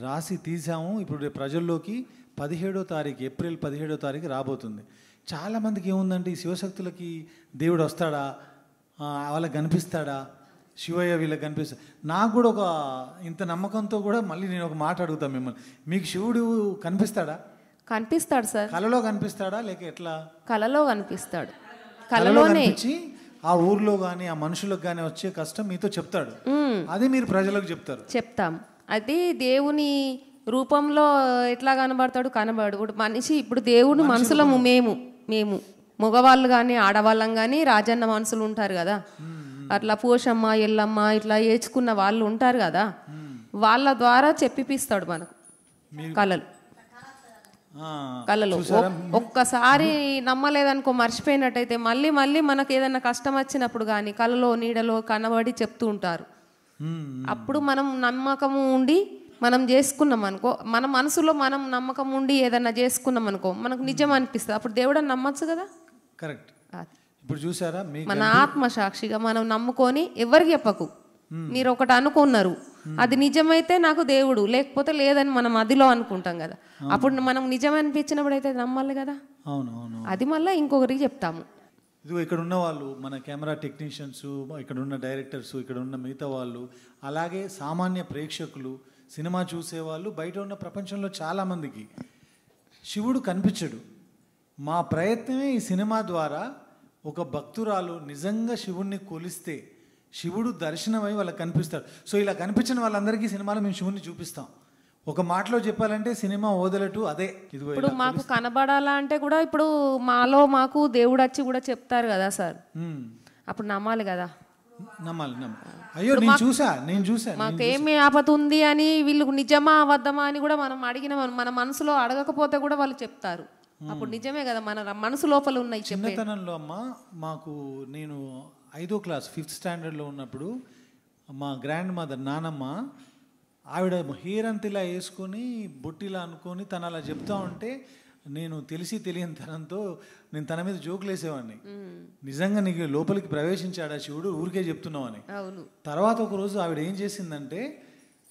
రాసి తీసాము. ఇప్పుడు ప్రజల్లోకి 17వ తారీఖు ఏప్రిల్ 17వ తారీఖు రాబోతుంది. చాలామందికి ఏముందంటే ఈ శివశక్తులకి దేవుడు వస్తాడా, వాళ్ళకి కనిపిస్తాడా, శివయ్య వీళ్ళకి కనిపిస్తాడు. నాకు కూడా ఒక ఇంత నమ్మకంతో కూడా మళ్ళీ నేను ఒక మాట అడుగుతాను మిమ్మల్ని, మీకు శివుడు కనిపిస్తాడా? కనిపిస్తాడు సార్. కలలో కనిపిస్తాడా లేక ఎట్లా? కలలో కనిపిస్తాడు. కలలో కనిపించి ఆ ఊర్లో కానీ ఆ మనుషులకు కానీ వచ్చే కష్టం మీతో చెప్తాడు, అది మీరు ప్రజలకు చెప్తారు. చెప్తాం. అది దేవుని రూపంలో ఎట్లా కనబడతాడు, కనబడు. ఇప్పుడు మనిషి, ఇప్పుడు దేవుడు మనుషులము, మేము మగవాళ్ళు కానీ ఆడవాళ్ళం కానీ రాజన్న మనుషులు ఉంటారు కదా, అట్లా పోషమ్మ ఎల్లమ్మ ఇట్లా ఏడ్చుకున్న వాళ్ళు ఉంటారు కదా, వాళ్ళ ద్వారా చెప్పిపిస్తాడు మనకు కళలో. ఒక్కసారి నమ్మలేదనుకో, మర్చిపోయినట్టయితే మళ్ళీ మళ్ళీ మనకు ఏదైనా కష్టం వచ్చినప్పుడు కానీ కళలో నీడలో కనబడి చెప్తూ ఉంటారు. అప్పుడు మనం నమ్మకము ఉండి మనం చేసుకున్నాం అనుకో, మన మనసులో మనం నమ్మకం ఉండి ఏదైనా చేసుకున్నాం అనుకో, మనకు నిజం అనిపిస్తుంది. అప్పుడు దేవుడని నమ్మచ్చు కదా. కరెక్ట్. ఇప్పుడు చూసారా, మన ఆత్మసాక్షిగా మనం నమ్ముకొని ఎవరికి చెప్పకు, మీరు ఒకటి అనుకున్నారు అది నిజమైతే నాకు దేవుడు, లేకపోతే లేదని మనం అదిలో అనుకుంటాం కదా. అప్పుడు మనం నిజం అనిపించినప్పుడు అయితే నమ్మాలి కదా. అవునవును. అది మళ్ళీ ఇంకొకరికి చెప్తాము. ఇది ఇక్కడ ఉన్న వాళ్ళు, మన కెమెరా టెక్నీషియన్స్, ఇక్కడ ఉన్న డైరెక్టర్స్, ఇక్కడ ఉన్న మిగతా వాళ్ళు, అలాగే సామాన్య ప్రేక్షకులు, సినిమా చూసేవాళ్ళు, బయట ఉన్న ప్రపంచంలో చాలామందికి శివుడు కనిపించడు. మా ప్రయత్నమే ఈ సినిమా ద్వారా ఒక భక్తురాలు నిజంగా శివుణ్ణి కొలిస్తే శివుడు దర్శనమై వాళ్ళకి కనిపిస్తాడు. సో ఇలా కనిపించిన వాళ్ళందరికీ సినిమాలో మేము శివుణ్ణి చూపిస్తాం. ఒక మాటలో చెప్పాలంటే సినిమా ఓదలటు అదే. ఇప్పుడు మాకు కనబడాలా అంటే కూడా ఇప్పుడు మాకు దేవుడు వచ్చి కూడా చెప్తారు కదా సార్, అప్పుడు నమ్మాలి కదా. నమ్మాలి. అయ్యో నేను చూసా మాకేమి ఆపద ఉంది అని వీళ్ళు నిజమా అబద్ధమా అని కూడా మనం అడిగిన మన మనసులో అడగకపోతే కూడా వాళ్ళు చెప్తారు. అప్పుడు నిజమే కదా, మన మనసు లోపల ఉన్నాయి. చిన్నతనంలో అమ్మ మాకు, నేను 5వ క్లాస్ 5th స్టాండర్డ్లో ఉన్నప్పుడు మా గ్రాండ్ మదర్ నానమ్మ, ఆవిడ హెయిర్ అంత ఇలా వేసుకొని బొట్టిలా అనుకొని తను అలా చెప్తా ఉంటే నేను తెలియని తనంతో నేను తన మీద జోకులు వేసేవాడిని. నిజంగా నీకు లోపలికి ప్రవేశించాడా శివుడు, ఊరికే చెప్తున్నామని. తర్వాత ఒకరోజు ఆవిడ ఏం చేసిందంటే,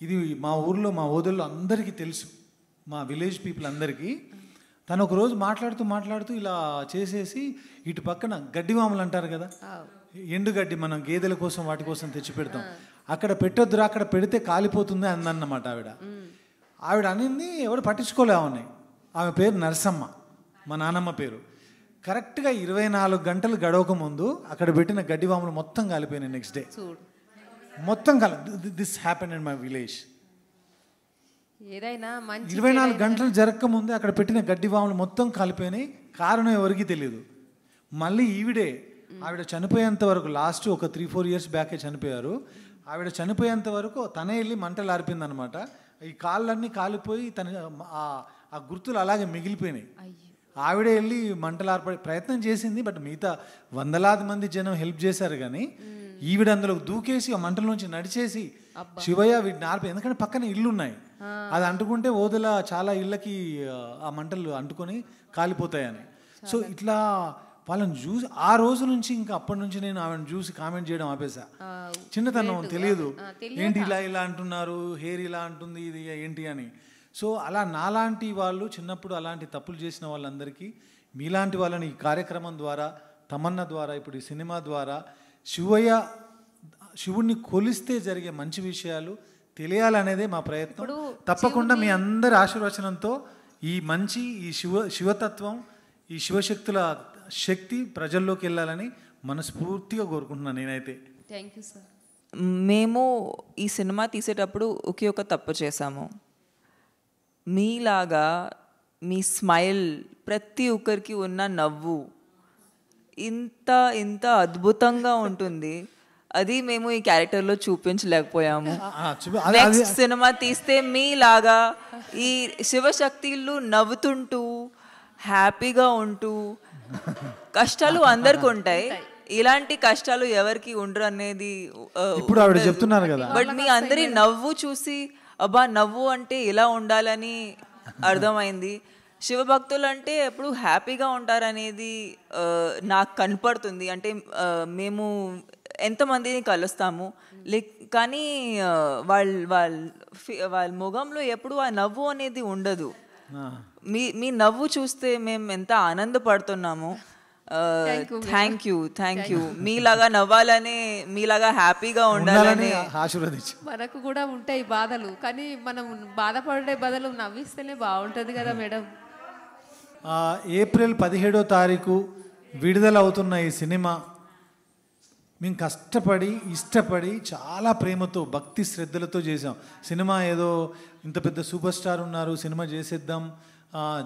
ఇది మా ఊర్లో మా ఓదల్లో అందరికీ తెలుసు, మా విలేజ్ పీపుల్ అందరికీ. తను ఒకరోజు మాట్లాడుతూ ఇలా చేసేసి ఇటు పక్కన గడ్డివాములు అంటారు కదా, ఎండుగడ్డి మనం గేదెల కోసం వాటి కోసం తెచ్చి పెడతాం, అక్కడ పెట్టొద్దురా, అక్కడ పెడితే కాలిపోతుంది అందన్నమాట ఆవిడ అనింది. ఎవరు పట్టించుకోలే ఆమె. ఆమె పేరు నరసమ్మ, మా నానమ్మ పేరు. కరెక్ట్గా 24 గంటలు గడవక ముందు అక్కడ పెట్టిన గడ్డివాములు మొత్తం కాలిపోయినాయి. నెక్స్ట్ డే మొత్తం this happen in my village. 24 గంటలు జరగక ముందే అక్కడ పెట్టిన గడ్డివాములు మొత్తం కాలిపోయినాయి. కారణం ఎవరికి తెలియదు. మళ్ళీ ఆవిడ చనిపోయేంత వరకు, లాస్ట్ ఒక 3-4 ఇయర్స్ బ్యాకే చనిపోయారు. ఆవిడ చనిపోయేంత వరకు తనే వెళ్ళి మంటలు ఆర్పిందనమాట. ఈ కాళ్ళన్నీ కాలిపోయి ఆ గుర్తులు అలాగే మిగిలిపోయినాయి. ఆవిడే వెళ్ళి మంటలు ఆర్పడే ప్రయత్నం చేసింది, బట్ మిగతా వందలాది మంది జనం హెల్ప్ చేశారు. కానీ ఈవిడ అందులో దూకేసి ఆ మంటల నుంచి నడిచేసి శివయ్య వీటిని ఆర్పి, ఎందుకంటే పక్కన ఇల్లు ఉన్నాయి, అది అంటుకుంటే ఓదల చాలా ఇళ్ళకి ఆ మంటలు అంటుకొని కాలిపోతాయని. సో ఇట్లా వాళ్ళని చూసి ఆ రోజు నుంచి ఇంకా అప్పటి నుంచి నేను ఆమెను చూసి కామెంట్ చేయడం ఆపేసా. చిన్నతనం తెలియదు, ఏంటి ఇలా అంటున్నారు, హెయిర్ ఇలా అంటుంది, ఇది ఏంటి అని. సో అలా నాలాంటి వాళ్ళు చిన్నప్పుడు అలాంటి తప్పులు చేసిన వాళ్ళందరికీ, మీలాంటి వాళ్ళని ఈ కార్యక్రమం ద్వారా, తమన్నా ద్వారా, ఇప్పుడు ఈ సినిమా ద్వారా శివుణ్ణి కొలిస్తే జరిగే మంచి విషయాలు తెలియాలనేదే మా ప్రయత్నం. తప్పకుండా మీ అందరి ఆశీర్వచనంతో ఈ శివతత్వం, ఈ శివశక్తుల శక్తి ప్రజల్లోకి వెళ్ళాలని మనస్ఫూర్తిగా కోరుకుంటున్నాను నేనైతే. Thank you sir. మేము ఈ సినిమా తీసేటప్పుడు ఒకే ఒక తప్పు చేశాము. మీలాగా మీ స్మైల్, ప్రతి ఒక్కరికి ఉన్న నవ్వు ఇంత అద్భుతంగా ఉంటుంది. అది మేము ఈ క్యారెక్టర్లో చూపించలేకపోయాము. నెక్స్ట్ సినిమా తీస్తే మీలాగా ఈ శివశక్తులు నవ్వుతుంటూ హ్యాపీగా ఉంటూ, కష్టాలు అందరికి ఉంటాయి, ఇలాంటి కష్టాలు ఎవరికి ఉండరు అనేది ఇప్పుడు ఆవిడ చెప్తున్నారు కదా. బట్ మీ అందరి నవ్వు చూసి అబ్బా నవ్వు అంటే ఇలా ఉండాలని అర్థమైంది. శివభక్తులు అంటే ఎప్పుడు హ్యాపీగా ఉంటారనేది నాకు కనపడుతుంది. అంటే మేము ఎంతమందిని కలుస్తాము, కానీ వాళ్ళ ముఖంలో ఎప్పుడు ఆ నవ్వు అనేది ఉండదు. మీ నవ్వు చూస్తే మేము ఎంత ఆనందపడుతున్నాము. థ్యాంక్ యూ మీలాగా నవ్వాలని, మీలాగా హ్యాపీగా ఉండాలని ఆశీర్వదించి. మనకు కూడా ఉంటాయి బాధలు, కానీ మనం బాధపడే బదులు నవ్విస్తేనే బాగుంటుంది కదా మేడం. ఏప్రిల్ 17వ తారీఖు విడుదల అవుతున్న ఈ సినిమా మేము కష్టపడి ఇష్టపడి చాలా ప్రేమతో భక్తి శ్రద్ధలతో చేసాం. సినిమా ఏదో ఇంత పెద్ద సూపర్ స్టార్ ఉన్నారు సినిమా చేసేద్దాం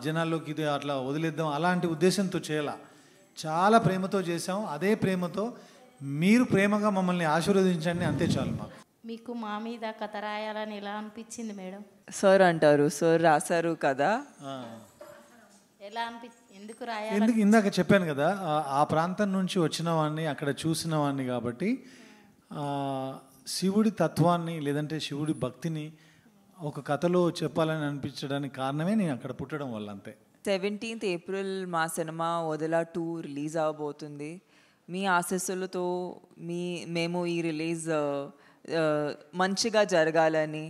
జనాల్లోకి ఇది అట్లా వదిలేద్దాం అలాంటి ఉద్దేశంతో చేయాల, చాలా ప్రేమతో చేసాం. అదే ప్రేమతో మీరు ప్రేమగా మమ్మల్ని ఆశీర్వదించండి, అంతే చాలు మాకు. మీకు మా మీద కథ రాయాలని ఎలా అనిపించింది మేడం? సార్ అంటారు, సార్ రాశారు కదా. ఎలా ఎందుకు రాయాలి? ఎందుకు ఇందాక చెప్పాను కదా, ఆ ప్రాంతం నుంచి వచ్చిన వాడిని, అక్కడ చూసిన వాడిని కాబట్టి శివుడి తత్వాన్ని లేదంటే శివుడి భక్తిని ఒక కథలో చెప్పాలని అనిపించడానికి కారణమే నేను అక్కడ పుట్టడం వల్ల, అంతే. 17th April మా సినిమా వదిలా 2 రిలీజ్ అవబోతుంది. మీ ఆశీస్సులతో మేము ఈ రిలీజ్ మంచిగా జరగాలని,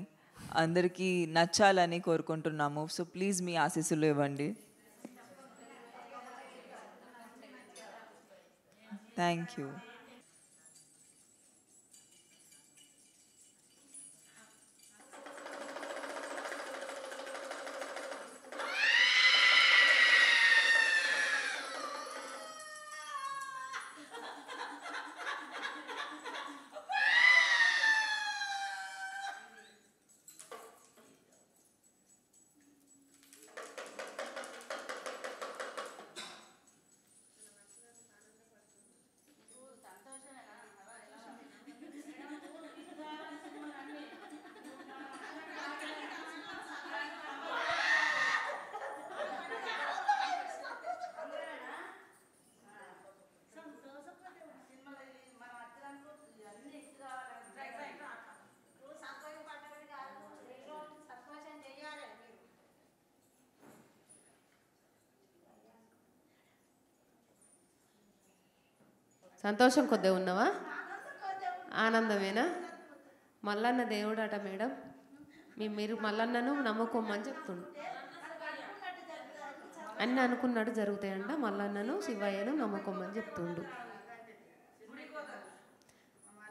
అందరికీ నచ్చాలని కోరుకుంటున్నాము. సో ప్లీజ్ మీ ఆశీస్సులు ఇవ్వండి. Thank you. సంతోషం కొద్దిగా ఉన్నావా? ఆనందమేనా? మల్లన్న దేవుడు అట మేడం, మీరు మల్లన్నను నమ్ముకోమని చెప్తుండు. అన్నీ అనుకున్నాడు జరుగుతాయంట. మల్లన్నను శివయ్యను నమ్ముకోమని చెప్తుండు.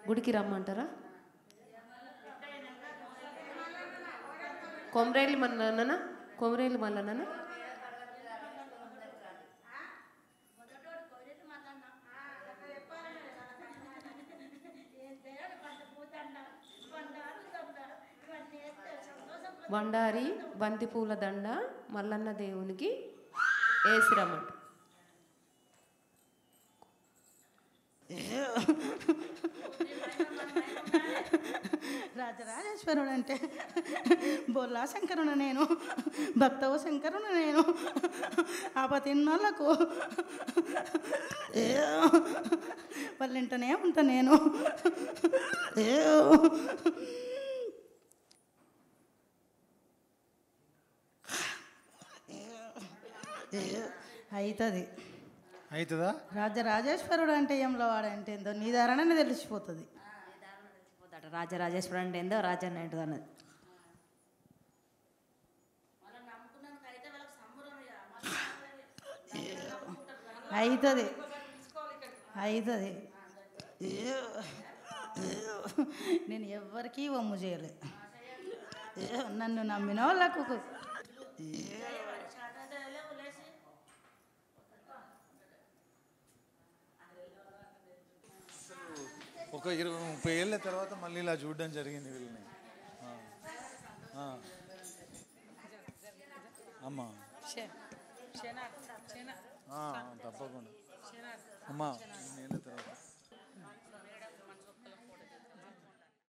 గుడికి రమ్మంటారా? కొమరేలి మల్లన్న, కొమరేలి మల్లన్న. వండారి బంతిపూల దండ మల్లన్న దేవునికి వేసిరమ్మంట. రాజరాజేశ్వరుడు అంటే బొల్లా శంకరుడు నేను, భక్తవ శంకరుడు నేను, ఆపతిన్నోళ్ళకు వాళ్ళింటనే ఉంటా నేను. అవుతుందా? రాజరాజేశ్వరుడు అంటే ఏంలో వాడంటే ఏందో నీ ధారణనే తెలిసిపోతుంది. రాజరాజేశ్వరుడు అంటే ఏందో రాజన్న ఏంటో అన్నది. అవుతుంది అవుతుంది. నేను ఎవ్వరికీ వమ్ము చేయలే, నన్ను నమ్మిన వాళ్ళకు ఒక 20-30 ఏళ్ళ తర్వాత మళ్ళీ ఇలా చూడడం జరిగింది వీళ్ళని. అమ్మా తప్పకుండా అమ్మా 2 ఏళ్ళ తర్వాత